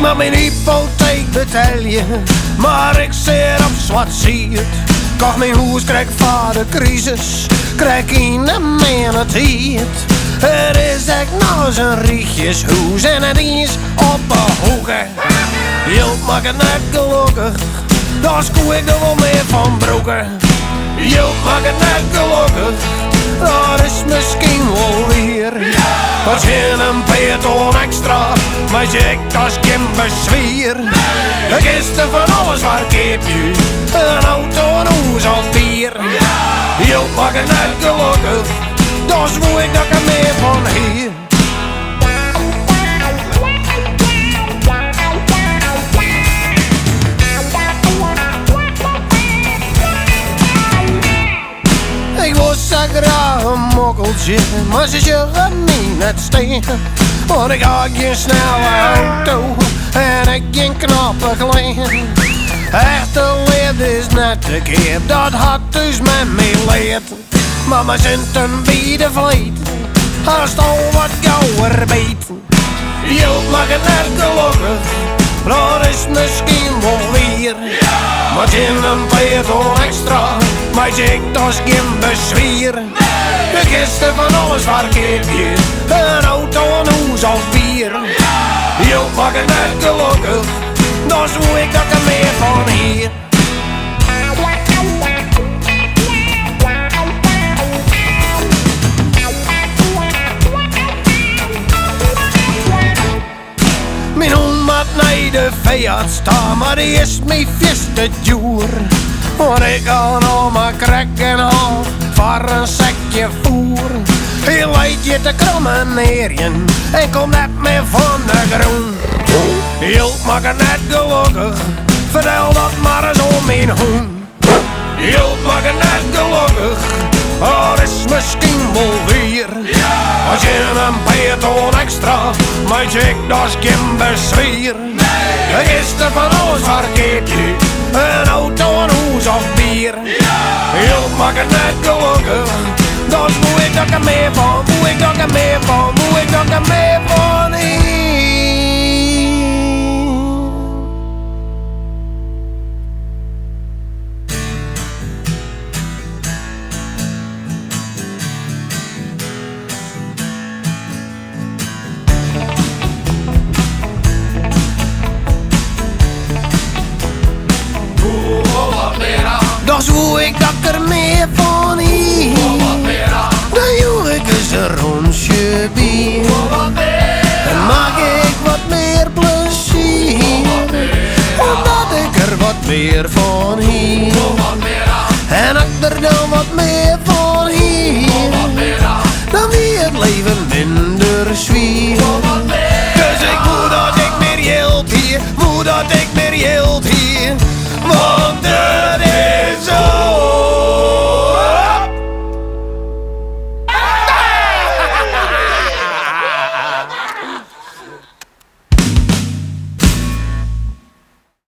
mag mijn hypotheek betalen, maar ik zit op zwart ziet. Kocht mijn huis, krijg vader crisis, krijg in de menigheid. Het is echt nog eens een rietjeshuis en het is op een hoeken. Hielp maak het net gelukkig, daar skoe ik er wel meer van broeken. Hielp maak het net gelukkig, dat is misschien wel weer. Wat in een peloton extra, maar ik als geen bezwier. Gisteren van alles waar keep je, een auto, een huis of bier. Hielp maak het net gelukkig, dat is hoe ik dat er meer van hier. Ik was zo graag een mokkeltje, maar ze zullen niet net steken. Want ik had geen snelle auto en ik geen knappe klein. Echte liefde is net te keer, dat had dus met me leerd. Mama zint een bieden vleet, haast al wat gauwer beet. Hielp mag het net gelukkig, dat is misschien wel weer. Maar in een peloton extra, maar ik dat geen bezwier. De gisteren van alles waar keep je, een auto, een huis of bier. Hielp mag het net gelukkig, dat is hoe ik dat er meer van hier. Mijn hond maakt naar de vijand staan, maar die is mijn viste duur. Want ik ga nog maar krekken al voor een zakje voer. Hij leidt je te krommen neerjen en komt net meer van de groen. Hielp maak het net gelukkig, vertel dat maar eens om mijn hoen. Hielp maak het net gelukkig, dat is misschien wel weer. Als je een peloton extra, maar ik dat is geen bezwier. De gisteren van alles waar keep je, een auto, een huis of bier. Hielp maak het net gelukkig, dat is hoe ik dat er meer van, hoe ik dat er meer van, hoe ik dat er meer van hier. Dat is hoe ik dat er meer van hier. Dan joeg ik eens een rondje bier. En maak ik wat meer plezier, omdat ik er wat meer van